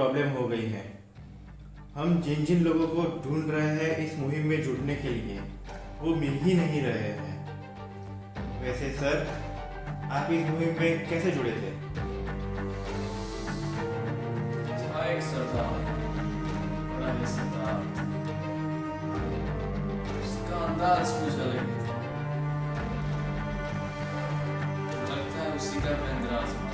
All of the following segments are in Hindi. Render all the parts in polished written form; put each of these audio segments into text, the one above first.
प्रॉब्लम हो गई है। हम जिन जिन लोगों को ढूंढ रहे हैं इस मुहिम में जुड़ने के लिए, वो मिल ही नहीं रहे हैं। वैसे सर, आप इस मुहिम में कैसे जुड़े थे? था एक सरदार, बड़ा ही सरदार, उसका अंदाज कुछ अलग ही था। लगता है उसी का मैं इंद्राज हूँ।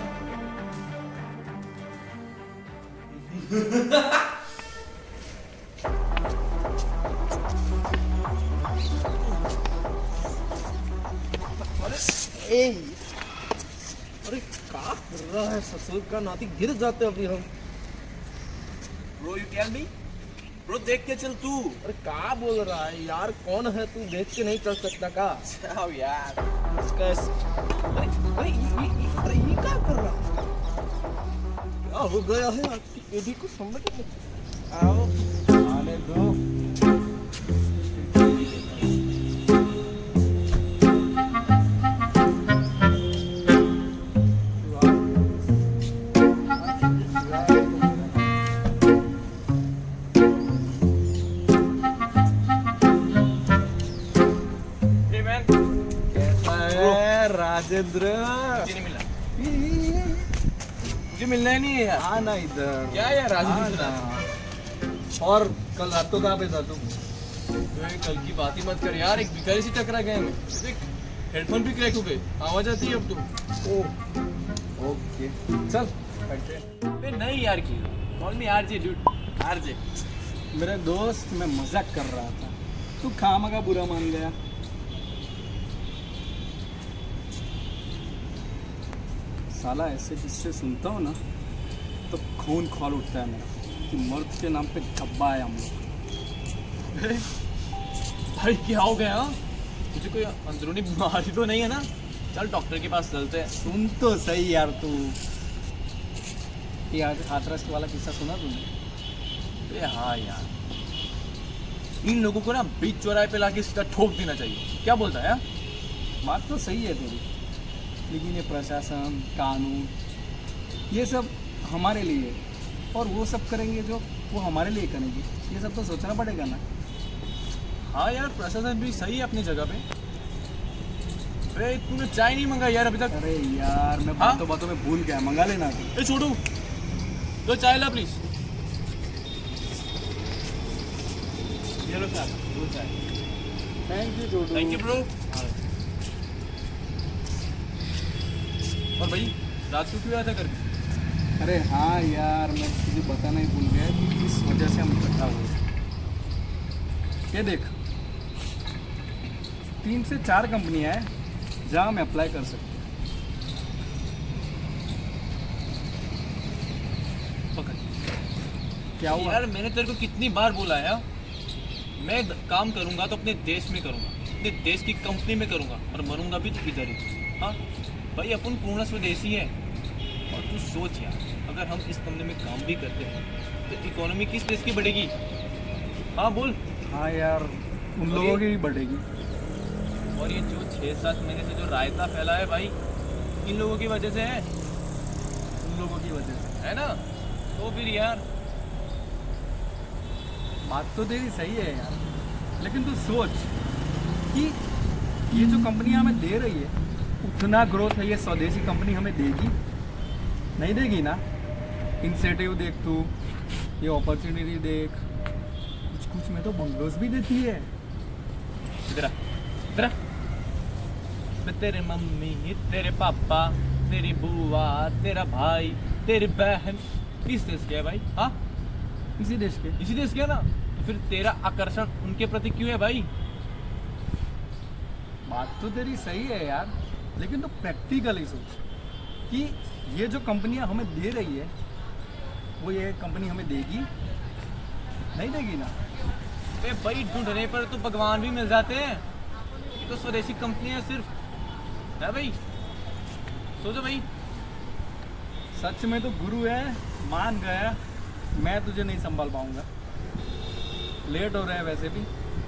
अरे क्या कर रहा है ससुर का नाती, गिर जाते अभी हम। Bro, you tell me? Bro, देख के चल तू। अरे क्या बोल रहा है यार, कौन है तू, देख के नहीं चल सकता का? जाओ यार। इसका अरे अरे ये क्या कर रहा है? क्या हो गया है आपकी बेटी को, समझ नहीं आओ आने दो। राजेंद्र नहीं मिला। मुझे मिलना ही नहीं है यार। आना इधर। क्या यार राजेंद्र? आना। और कल रात को कहाँ पे था तू? कल की बात ही मत कर यार, एक भिखारी से टकरा गए हमें। देख, हेडफोन भी क्रैक हो गए, आवाज आती है अब तो। ओके चल बैठते हैं। बे नहीं यार, की कॉल मी आरजे डूड, आरजे। मेरे दोस्त, मैं मजाक कर रहा था, तू खामा का बुरा मान गया। साला ऐसे जिससे सुनता हूँ ना तो खून खौल उठता है मेरा कि मर्द के नाम पे धब्बा है हम लोग। भाई क्या हो गया? तुझे कोई अंदरूनी बीमारी तो नहीं है ना? चल डॉक्टर के पास चलते हैं। सुन तो सही यार तू, ये आज हाथरस वाला किस्सा सुना तूने? अरे हाँ यार, इन लोगों को ना बीच चौराहे पे लाके सीधा ठोक देना चाहिए। क्या बोलता है यार? बात तो सही है तेरी, लेकिन ये प्रशासन, कानून, ये सब हमारे लिए, और वो सब करेंगे जो वो हमारे लिए करेंगे, ये सब तो सोचना पड़ेगा ना। हाँ यार, प्रशासन भी सही है अपनी जगह पे। अरे तूने चाय नहीं मंगाई यार अभी तक? अरे यार मैं हाँ? बातों बातों में भूल गया, मंगा लेना तू। ए छोटू, तो चाय ला प्लीज। ये लो चाय, दो चाय। Thank you Chhotu. Thank you bro. और भाई, रात को क्यों आया था घर पे? अरे हाँ यार, मैं तुझे बताना ही भूल गया कि इस वजह से हम इकट्ठा हुए। ये देख, 3 से 4 कंपनियां हैं जहाँ हम अप्लाई कर सकते हैं। पकड़। क्या हुआ? यार मैंने तेरे को कितनी बार बोला है, मैं काम करूंगा तो अपने देश में करूंगा, अपने देश की कंपनी में करूंगा, और मरूंगा भी तो इधर ही। हाँ भाई, अपन पूर्ण स्वदेशी है। और तू सोच यार, अगर हम इस कंपनी में काम भी करते हैं तो इकोनॉमी किस देश की बढ़ेगी? हाँ बोल। हाँ यार, उन लोगों की भी बढ़ेगी। और ये जो 6-7 महीने से जो रायता फैला है भाई, इन लोगों की वजह से है। उन लोगों की वजह से है ना? तो फिर यार, बात तो तेरी सही है यार, लेकिन तू सोच कि ये जो कंपनियां हमें दे रही है, उतना ग्रोथ है ये स्वदेशी कंपनी हमें देगी? नहीं देगी ना। इंसेंटिव देख तू, ये अपॉर्चुनिटी देख, कुछ कुछ में तो बंगलोज भी देती है। इधर आ, इधर आ। मैं तेरे मम्मी, तेरे पापा, तेरी बुआ, तेरा भाई, तेरी बहन किस देश के है भाई? हाँ, इसी देश के। इसी देश के है ना? तो फिर तेरा आकर्षण उनके प्रति क्यों है भाई? बात तो तेरी सही है यार, लेकिन तो प्रैक्टिकली सोच कि ये जो कंपनियां हमें दे रही है, वो ये कंपनी हमें देगी? नहीं देगी ना। ए भाई, ढूंढने पर तो भगवान भी मिल जाते हैं। ये तो स्वदेशी कंपनियां सिर्फ है भाई। सोचो भाई। सच में तो गुरु है, मान गया। मैं तुझे नहीं संभाल पाऊंगा, लेट हो रहा है वैसे भी।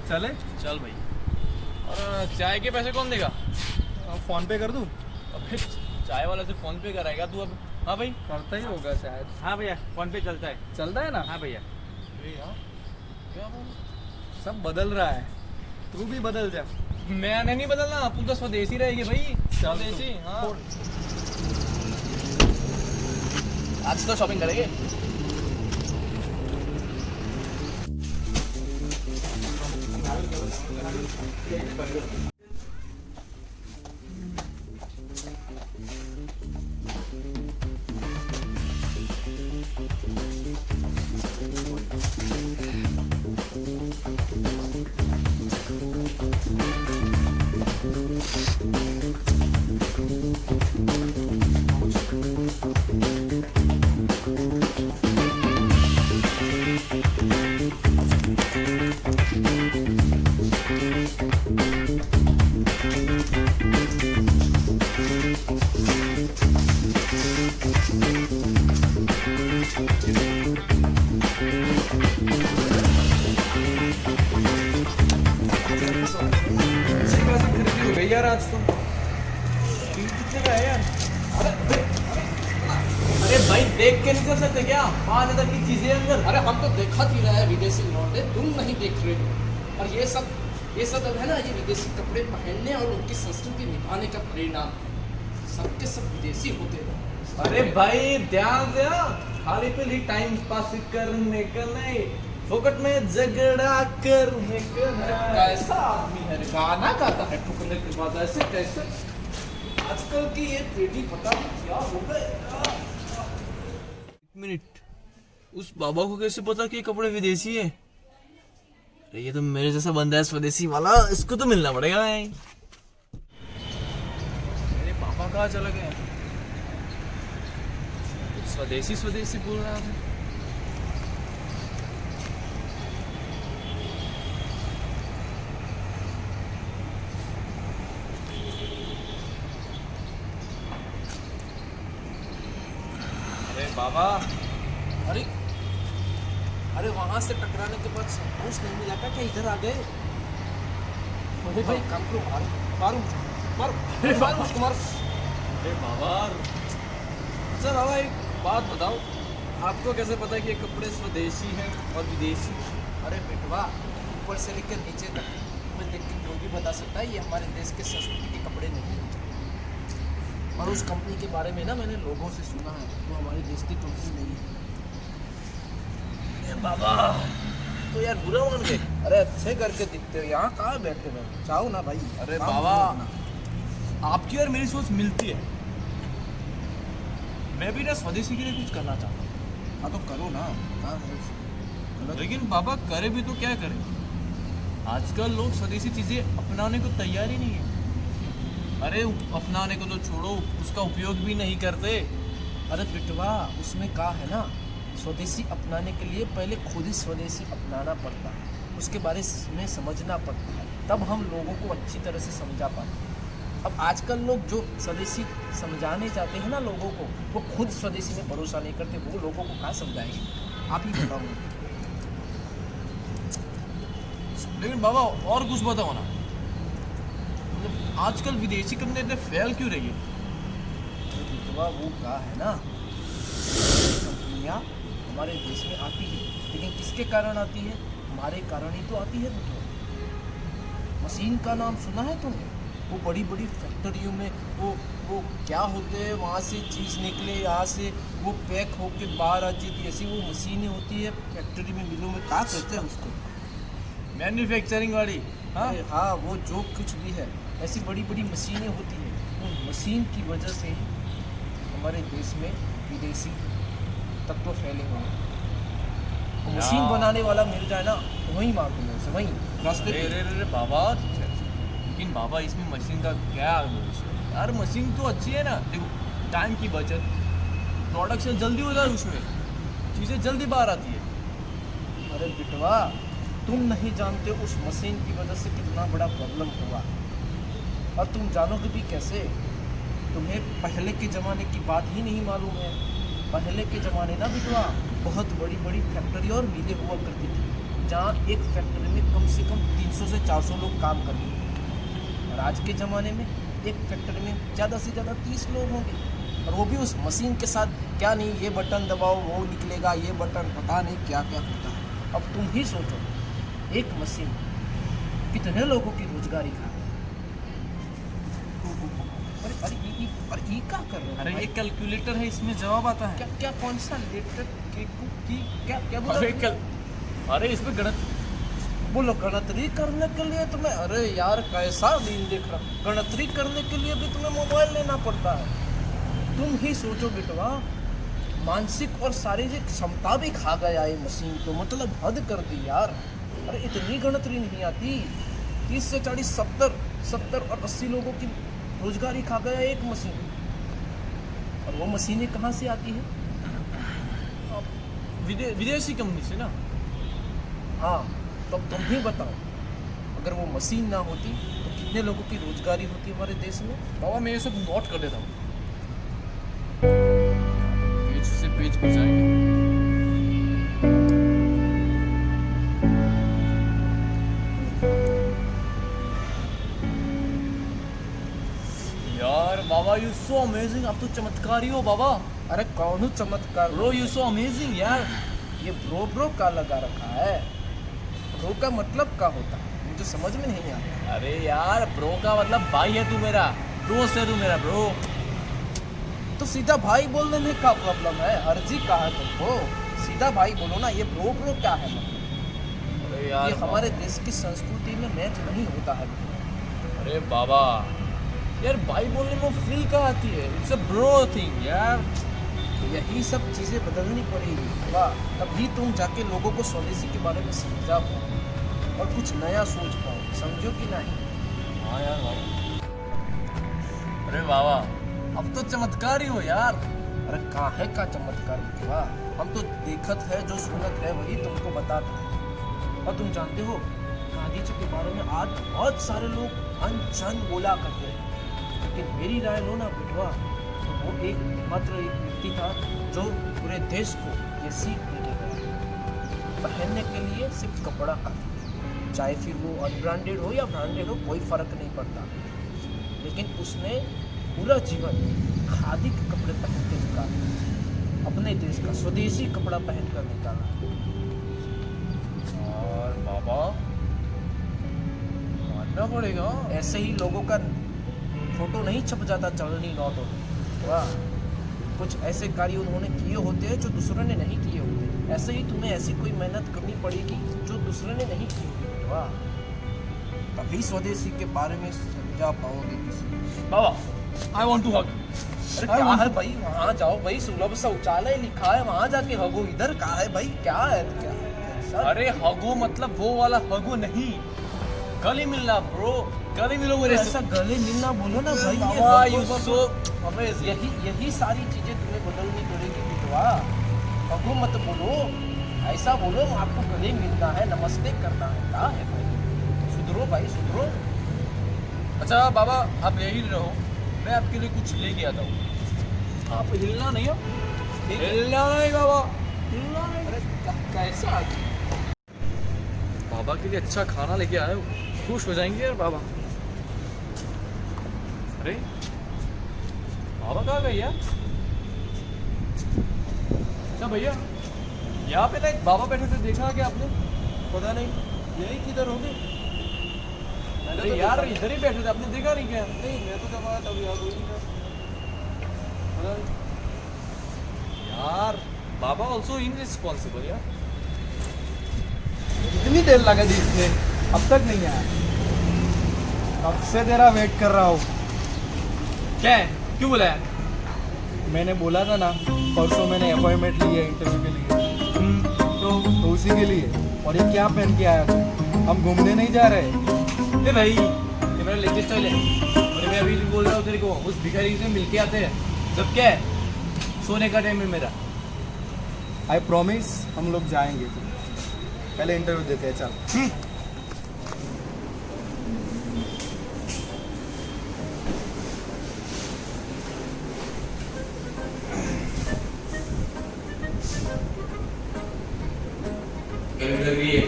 चले? चल भाई। और चाय के पैसे कौन देगा? फ़ोन पे कर दूं? अब फिर चाय वाला से फोन पे कराएगा तू अब? हाँ भाई। करता ही होगा शायद। हाँ भैया, फोन पे चलता है। चलता है ना? हाँ भैया। अरे यार क्या बोल सब बदल रहा है, तू भी बदल जा। मैंने नहीं बदलना, तू तो स्वदेशी रहेगी भाई। स्वदेशी, हाँ। आज तो शॉपिंग करेंगे। यार आज तो कितने का है यार? अरे भाई देख के नहीं कर सकते क्या? 5,000 की चीजें अंदर। अरे हम तो देखा ही रहा है विदेशी लौंडे, तुम नहीं देख रहे हो। और ये सब है ना, ये विदेशी कपड़े पहनने और उनकी संस्कृति निभाने का परिणाम। सबके सब विदेशी होते हैं। अरे भाई ध्यान से, खाली पे टाइम पास करने का नहीं, फोकट में झगड़ा करने का। कैसा आदमी है, गाना गाता है ठुकने के बाद, ऐसे कैसे? आजकल की ये पीढ़ी पता नहीं क्या हो गए। मिनट, उस बाबा को कैसे पता कि ये कपड़े विदेशी है? अरे ये तो मेरे जैसा बंदा है स्वदेशी वाला, इसको तो मिलना पड़ेगा। मेरे पापा कहाँ चले गए? कुछ स्वदेशी स्वदेशी बोल रहा था। अरे बाबा, अरे वहां से टकराने के बाद संतोष नहीं मिला क्या इधर आ गए? अरे भाई काम करो, मारो उसको, मारो। अरे बाबा, अच्छा बाबा एक बात बताओ, आपको कैसे पता है कि ये कपड़े स्वदेशी हैं और विदेशी? अरे बेटवा, ऊपर से लेकर नीचे तक मैं देख के कोई भी बता सकता है ये हमारे देश के संस्कृति के कपड़े नहीं हैं। और उस कंपनी के बारे में ना मैंने लोगों से सुना है, तो हमारे देश की कंपनी नहीं है। बाबा तो यार बुरा मान गए। अरे अच्छे करके दिखते हो, यहाँ कहाँ बैठे हो? चाहो ना भाई। अरे काम बाबा, करो ना। आपकी और मेरी सोच मिलती है। मैं भी ना स्वदेशी के लिए कुछ करना चाहता हूँ। हाँ तो करो ना, काम है उसमें। लेकिन बाबा करे भी तो क्या करें? आजकल लोग स्वदेशी चीजें अपनाने को तैयार ही नहीं है। अरे अपनाने को तो छोड़ो, उसका उपयोग भी नहीं करते। अरे बिटवा, उसमें कहा है ना, स्वदेशी अपनाने के लिए पहले खुद ही स्वदेशी अपनाना पड़ता है, उसके बारे में समझना पड़ता है, तब हम लोगों को अच्छी तरह से समझा पाते हैं। अब आजकल लोग जो स्वदेशी समझाने चाहते हैं ना लोगों को, वो खुद स्वदेशी में भरोसा नहीं करते, वो लोगों को कहाँ समझाएंगे? आप ही बताओ। लेकिन बाबा और कुछ बताओ ना, मतलब आजकल विदेशी कंपनी इतने फेल क्यों रही है? बिटवा वो कहा है ना, कंपनियाँ हमारे देश में आती है, लेकिन किसके कारण आती है? हमारे कारण ही तो आती है। बिटवा, मशीन का नाम सुना है तुमने? वो बड़ी बड़ी फैक्ट्रियों में वो क्या होते हैं, वहाँ से चीज़ निकले, यहाँ से वो पैक होके बाहर आ जाती है, ऐसी वो मशीनें होती है फैक्ट्री में, मिलों में, क्या कहते हैं उसको? मैन्युफैक्चरिंग वाली। हाँ अरे हाँ, वो जो कुछ भी है, ऐसी बड़ी बड़ी मशीनें होती है। उन मशीन की वजह से हमारे देश में विदेशी तत्व फैले हुए हैं। मशीन बनाने वाला मिल जाए ना, तो वहीं मार दूंगा उसे, वहीं रास्ते पे। अरे बाबा, लेकिन बाबा इसमें मशीन का क्या भविष्य है? यार मशीन तो अच्छी है ना, देखो टाइम की बचत, प्रोडक्शन जल्दी हो जाए, उसमें चीज़ें जल्दी बाहर आती है। अरे बिटवा, तुम नहीं जानते उस मशीन की वजह से कितना बड़ा प्रॉब्लम हुआ, और तुम जानोगे भी कैसे? तुम्हें पहले के ज़माने की बात ही नहीं मालूम है। पहले के ज़माने ना बिटवा, बहुत बड़ी बड़ी फैक्ट्री और मिलें हुआ करती थी, जहाँ एक फैक्ट्री में कम से कम 300 से 400 लोग काम करते थे। और आज के ज़माने में एक फैक्ट्री में ज़्यादा से ज़्यादा 30 लोग होंगे, और वो भी उस मशीन के साथ क्या नहीं, ये बटन दबाओ वो निकलेगा, ये बटन पता नहीं क्या क्या होता है। अब तुम ही सोचो, एक मशीन कितने लोगों की रोजगारी खा गई। अरे ये क्या कर रहे हो अरे भाई? ये कैलकुलेटर है, इसमें जवाब आता है। क्या क्या कौन सा लेटर की क्या क्या बोला? अरे इसमें गणित बोलो गणतरी करने के लिए तुम्हें, अरे यार कैसा दिन देख रहा, गणतरी करने के लिए भी तुम्हें मोबाइल लेना पड़ता है। तुम ही सोचो बेटवा, मानसिक और शारीरिक क्षमता भी खा गया ये मशीन, तो मतलब हद कर दी यार। अरे इतनी गणतरी नहीं आती, 30 से 40 70 और 80 लोगों की रोजगारी खा गया एक मशीन। और वो मशीनें कहाँ से आती है? विदेशी कंपनी से ना। हाँ, तो अब तुम ही बताओ, अगर वो मशीन ना होती तो कितने लोगों की रोजगारी होती हमारे देश में? बाबा मैं ये सब नोट कर देता हूँ, पेज से पेज पर जाएंगे। यार बाबा यू सो अमेजिंग, आप तो चमत्कारी हो बाबा। अरे कौन हूँ चमत्कार? ब्रो यू सो अमेजिंग यार। ये ब्रो का लगा रखा है। ब्रो का मतलब क्या होता है मुझे समझ में नहीं आता। अरे यार ब्रो का मतलब भाई है तू मेरा, दोस्त है तू मेरा ब्रो। तो सीधा भाई बोलने में क्या प्रॉब्लम है? अर्जी कहा है तुमको, सीधा भाई बोलो ना। ये ब्रो क्या है मतलब? अरे ये हमारे देश की संस्कृति में मैच नहीं होता है। अरे बाबा यार भाई बोलने में फील कहाँ आती है? इट्स अ ब्रो थिंग यार। तो यही सब चीज़ें बदलनी पड़ेगी, वाह, तभी तुम जाके लोगों को स्वदेशी के बारे में समझा पाओ और कुछ नया सोच पाओ, समझो कि नहीं? हाँ यार बाबा। अरे बाबा अब तो चमत्कार ही हो यार। अरे कहाँ है का चमत्कार हुआ? हम तो देखत है, जो सुनत है वही तुमको बताते हैं। और तुम जानते हो गांधी जी के बारे में आज बहुत सारे लोग अनजान बोला करते हैं, लेकिन मेरी राय लो ना बिटवा, तो वो मात्र एक व्यक्ति था जो पूरे देश को ये सीख देके गया, पहनने के लिए सिर्फ कपड़ा काफी है, चाहे फिर वो अनब्रांडेड हो या ब्रांडेड हो, कोई फर्क नहीं पड़ता। लेकिन उसने पूरा जीवन खादी के कपड़े पहन के निकाला, अपने देश का स्वदेशी कपड़ा पहन कर निकाला। और बाबा मानना पड़ेगा। ऐसे ही लोगों का फोटो नहीं छप जाता चलनी नोटों में, वाह, कुछ ऐसे कार्य उन्होंने किए होते हैं जो दूसरों ने नहीं किए होते। ऐसे ही तुम्हें ऐसी कोई मेहनत करनी पड़ेगी जो दूसरे ने नहीं की होगी, वाह, तभी स्वदेशी के बारे में समझा पाओगे किसी। बाबा आई वांट टू हग। अरे क्या है भाई, वहाँ जाओ भाई, सुलभ शौचालय लिखा है, वहाँ जाके हगो। इधर कहाँ है भाई, क्या है क्या है? कैसा? अरे हगो मतलब वो वाला हगो नहीं, गले मिलना ब्रो, गले मिलो मेरे से। ऐसा गले मिलना बोलो ना भाई। ये बाबा हगो यू बगो। So amazing. यही सारी चीजें तुम्हें बदलनी पड़ेगी बिटवा। हगो मत बोलो, ऐसा बोलो आपको गले मिलना है, नमस्ते करना है। क्या है भाई, सुधरो भाई सुधरो। अच्छा बाबा आप यही रहो, मैं आपके लिए कुछ लेके आता हूँ। आप हिलना नहीं हो, हिलना नहीं बाबा, हिलना नहीं। अरे कैसा आदमी? बाबा के लिए अच्छा खाना लेके आए हो, खुश हो जाएंगे यार बाबा। अरे बाबा कहाँ गए यार? अच्छा भैया यहाँ पे ना एक बाबा बैठे थे, देखा क्या आपने? पता नहीं, यही किधर होंगे? अरे यार इधर ही बैठे थे, आपने देखा नहीं क्या? नहीं, मैं तो जब आया तब याद हुई नहीं। पता नहीं। यार बाबा ऑल्सो इनरिस्पॉन्सिबल यार। इतनी देर लगा दी इसने, अब तक नहीं आया। कब से तेरा वेट कर रहा हूँ। क्या है, क्यों बुलाया? मैंने बोला था ना, परसों मैंने अपॉइंटमेंट ली है इंटरव्यू के लिए। तो उसी के लिए। और ये क्या पहन के आया तू? हम घूमने नहीं जा रहे। ए भाई ये मेरा लेटेस्ट स्टाइल है, और मैं अभी बोल रहा हूँ तेरे को, उस भिखारी से मिलके आते हैं। जब क्या है, सोने का टाइम है मेरा। आई प्रॉमिस हम लोग जाएंगे। पहले इंटरव्यू देते हैं, चल। गर्मी लग रही है,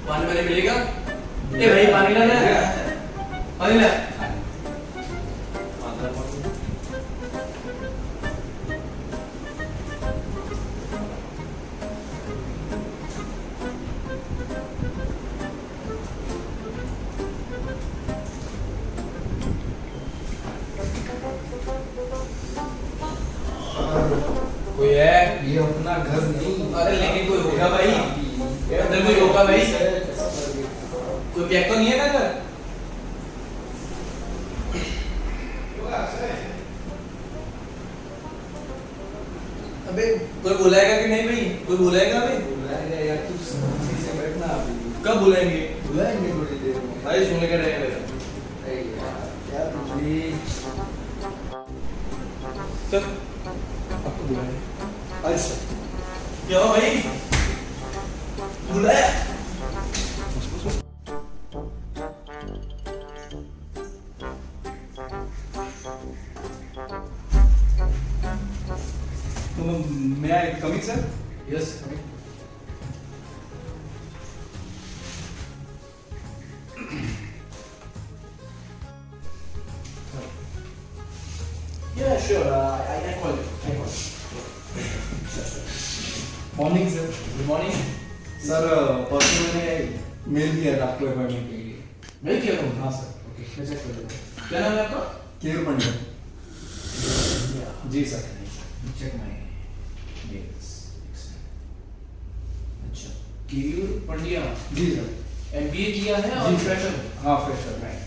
पानी वाले मिलेगा? ए भाई पानी ला, पानी ला। अपना घर नहीं। अरे लेकिन कोई होगा भाई, अंदर कोई होगा भाई, कोई बैग तो नहीं है ना अंदर? अबे कोई बुलाएगा कि नहीं भाई? कोई बुलाएगा अभी? बुलाएगा यार, तू शांति से बैठना अभी। कब बुलाएंगे? बुलाएंगे थोड़ी देर में। भाई सुन के रहे मेरा। अरे यार, क्या बिजली। चल आपको बुलाएंगे। अच्छा। क्या भाई? बुलाया? तो मैं coming sir. Yes. Yeah, sure. I call you. Morning sir. Good morning. Sir परसों मैंने मेल किया था आपको अपॉइंटमेंट के लिए। मैं क्या करूँ? हाँ सर। ओके, मैं चेक कर लेता हूँ। क्या नाम है आपका? केयर पंड्या। जी सर। Check my mails. अच्छा, केयूर पंड्या जी सर। MBA किया है और जी सर। फ्रेशर, हाँ फ्रेशर राइट।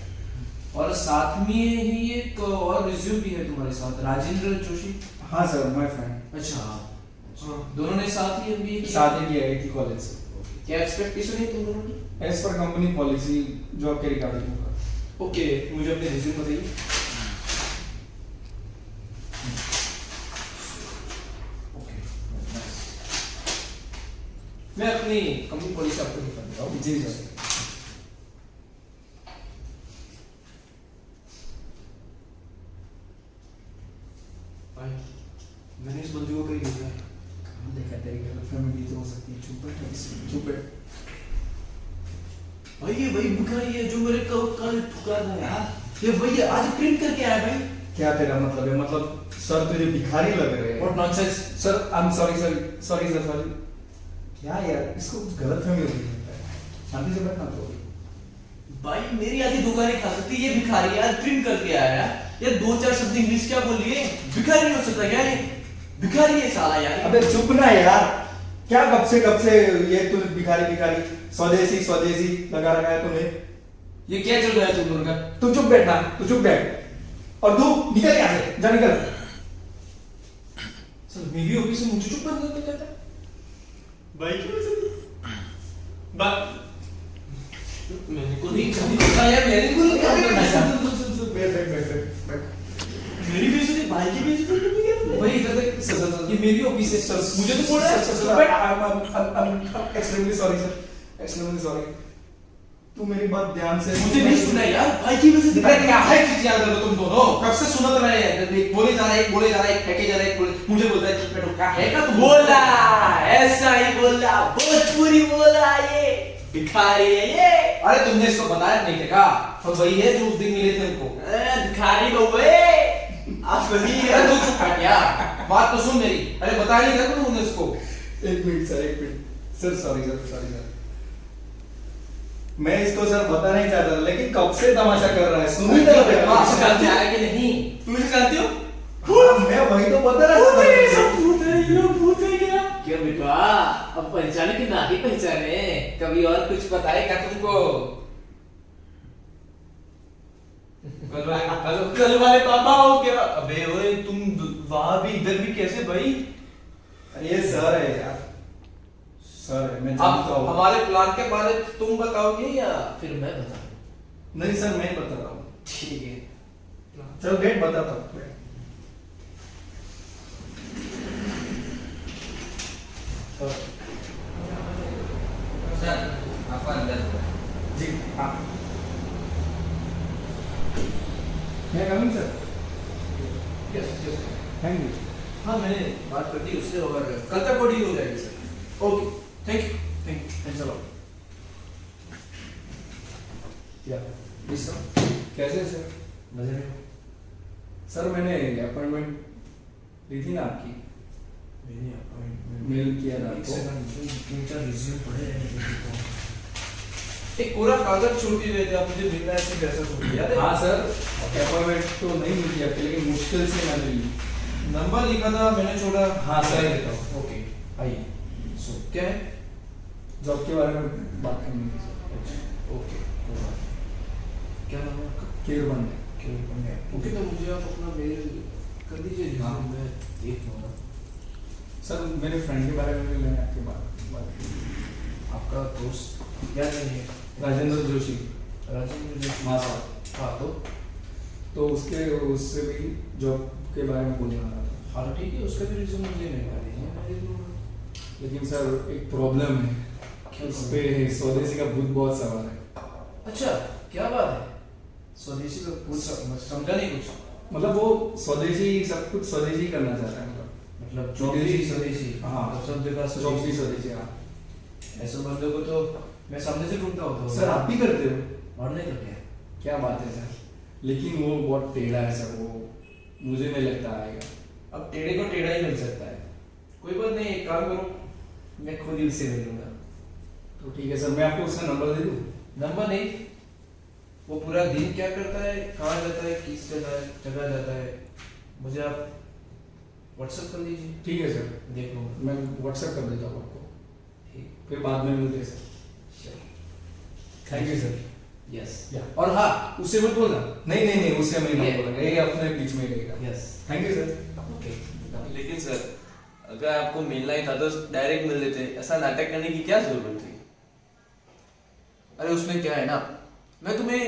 और साथ में ही एक और रिज्यूम भी है तुम्हारे साथ, राजेंद्र जोशी। हाँ सर, माय फ्रेंड। अच्छा, दोनों ने साथ ही MBA किया? साथ ही किया एक ही कॉलेज से। क्या एक्सपेक्टेशन है तुम दोनों की? As per company policy job के रिगार्डिंग होगा। ओके, मुझे अपने रिज्यूम बताइए। Okay, nice. मैं अपनी कंपनी पॉलिसी आपको दिखा देता हूँ। जी सर। भाई, मैंने इस बंदी को कहीं देखा है। देखा तेरी गर्लफ्रेंड में भी तो हो सकती है। चुप बैठ, चुप बैठ। भाई ये वही भिखारी है जो मेरे कल ठुकरा था यार। ये वही है, आज प्रिंट करके आया भाई। क्या तेरा मतलब है? मतलब सर तुझे भिखारी लग रहे हैं? What nonsense? Sir I am sorry sir, sorry sir, sorry. क्या यार, इसको कुछ गलतफहमी हो गई है। शांति से बैठना तो। भाई मेरी आधी दुकानें खा सकती है, ये भिखारी यार प्रिंट करके आया है। ये दो चार शब्द इंग्लिश क्या बोल लिए? भिखारी नहीं हो सकता क्या ये? भिखारी है साला यार। अबे चुप ना यार, क्या कब से ये तू भिखारी भिखारी स्वदेशी स्वदेशी लगा रखा है तूने। ये क्या चल रहा है तुम दोनों का? तू चुप बैठना, तू चुप बैठ। और तू निकल यहाँ से, जा निकल। सर मेरी ऑफिस से मुझे चुप कर देता है भाई की वजह से। मैंने को नहीं बताया, मैंने को नहीं करना है। मेरी बेइज्जती, भाई की बेइज्जती करनी है भाई। इधर देख सर, ये मेरी ऑफिस है सर, मुझे तो बोल रहा है। Extremely sorry sir, extremely sorry. तू मेरी बात ध्यान से मुझे नहीं सुना यार, भाई की वजह से क्या है चीज याद करो तुम दोनों। कब से सुनत रहे हैं, बोले जा रहा है, बोले जा रहा है, फेंके जा रहा है, मुझे बोलता है चुप बैठो। क्या है का तुम? बोला ऐसा ही बोला, भोजपुरी बोला, ये भिखारी है ये। अरे तुमने इसको बताया नहीं देखा? तो वही है जो उस दिन मिले थे उनको। भिखारी बउए आप वही है। तू चुप बैठ यार, बात तो सुन मेरी। अरे बताया नहीं था तुमने उसको? एक मिनट सर, एक minute sir, sorry sir, sorry sir. मैं इसको सर बता नहीं चाहता था, लेकिन कब से तमाशा कर रहा है। सुनी ना आपसे जानते हैं कि नहीं? तुम इसे जानते हो? मैं वही तो बता रहा था। भूत है क्या? क्या बेटा, अब पहचाने कि नहीं पहचाने? कभी और कुछ बताए क्या तुमको? कल वाले पापा हो क्या? अबे ओए तुम वहां भी इधर भी कैसे भाई? अरे ये सर है यार, सर है, मैं अब जानता हूँ। हमारे प्लान के बारे में तुम बताओगे या फिर मैं बताऊं? नहीं सर, मैं बता रहा हूँ। ठीक है, चल बैठ, बताता हूँ। सर आपका अंदर जी हाँ, मैं coming sir. Yes yes. Thank you. हाँ मैंने बात कर दी उससे और कल तक बॉडी हो जाएगी sir. Okay, thank you, thanks a lot. क्या जी सर। कैसे सर? मजे में? सर मैंने अपॉइंटमेंट ली थी ना आपकी, मैंने अपॉइंटमेंट मेल किया था एक आपको। सेकंड, तीन चार रिज्यूम पड़े हैं। एक पूरा कागज छोड़ के गए थे आप, मुझे मिलना है ऐसे कैसा छोड़ दिया था? हाँ सर, अपॉइंटमेंट तो नहीं मिली आपकी, लेकिन मुश्किल से मैंने ली। नंबर लिखा था मैंने छोड़ा। हाँ, सर। देता हूँ। ओके, आइए। सो क्या है? जॉब के बारे में बात करनी थी सर। अच्छा ओके, कोई बात नहीं। क्या नाम है आपका? केयर बन है। ओके, तो मुझे आप अपना मेल कर दीजिए, हाँ। मैं देख लूँगा। सर मेरे फ्रेंड के बारे में भी मैंने आपके बात की। आपका दोस्त क्या नहीं है? राजेंद्र जोशी। राजेंद्र जोशी। हाँ सर। हाँ तो उससे भी जॉब के बारे में बोलना रहा था। हाँ ठीक है, उसका भी रिज्यूम मुझे मिलवा दीजिए, मैं देख लूँगा। लेकिन सर एक प्रॉब्लम है, उस पे स्वदेशी का भूत बहुत सवार है। अच्छा, क्या बात है? स्वदेशी का कुछ समझा नहीं कुछ। मतलब वो स्वदेशी सब कुछ स्वदेशी करना चाहता है, मतलब जॉब भी स्वदेशी। हाँ। मतलब सब जगह जॉब भी स्वदेशी। स्वदेशी। हाँ ऐसे बंदों को तो मैं सामने से ढूंढता होता हूँ। सर आप भी करते हो? और नहीं तो क्या? क्या बात है सर, लेकिन वो बहुत टेढ़ा है सर, वो मुझे नहीं लगता आएगा। अब टेढ़े को टेढ़ा ही मिल सकता है। कोई बात नहीं, एक काम करो, मैं खुद ही उससे मिलूंगा। तो ठीक है सर, मैं आपको उसका नंबर दे दूँ? नंबर नहीं, वो पूरा दिन क्या करता है, कहाँ जाता है, किस जगह जाता है, मुझे आप व्हाट्सएप कर दीजिए। ठीक है सर, देख लूंगा। मैं व्हाट्सएप कर देता हूँ आपको, ठीक, फिर बाद में मिलते हैं sir. Thank you sir. Yes. या। और हाँ, उससे मत बोलना। नहीं उससे मैं नहीं Yeah. बोलूँगा, ये अपने बीच में रहेगा। Yes. Thank you sir. Okay. लेकिन सर, अगर आपको मिलना ही था तो डायरेक्ट मिल लेते, ऐसा नाटक करने की क्या जरूरत थी? अरे उसमें क्या है ना, मैं तुम्हें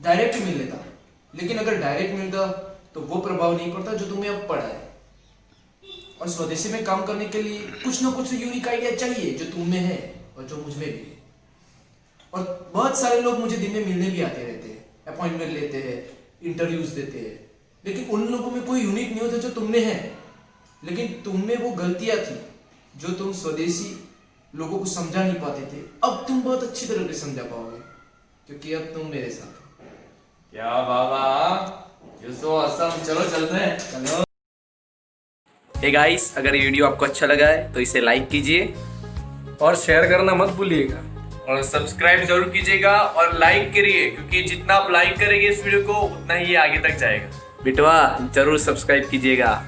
डायरेक्ट मिल लेता, लेकिन अगर डायरेक्ट मिलता तो वो प्रभाव नहीं पड़ता जो तुम्हें अब पड़ा है। और स्वदेशी में काम करने के लिए कुछ ना कुछ यूनिक आइडिया चाहिए जो तुम में है और जो मुझ में भी है। और बहुत सारे लोग मुझे दिन में मिलने भी आते रहते हैं, अपॉइंटमेंट लेते हैं, इंटरव्यूज देते हैं, लेकिन उन लोगों में कोई यूनिक नहीं होता जो तुम में है। लेकिन तुम में वो गलतियां थी जो तुम स्वदेशी लोगों को समझा नहीं पाते थे, अब तुम बहुत अच्छी तरह से समझा पाओगे, क्योंकि अब तुम मेरे साथ हो। क्या बाबा, यू सो ऑसम, चलो चलते हैं। चलो। हे गाइस, अगर ये वीडियो आपको अच्छा लगा है तो इसे लाइक कीजिए और शेयर करना मत भूलिएगा। और सब्सक्राइब जरूर कीजिएगा और लाइक करिए, क्योंकि जितना आप लाइक करेंगे इस वीडियो को उतना ही ये आगे तक जाएगा। बिटवा जरूर सब्सक्राइब कीजिएगा।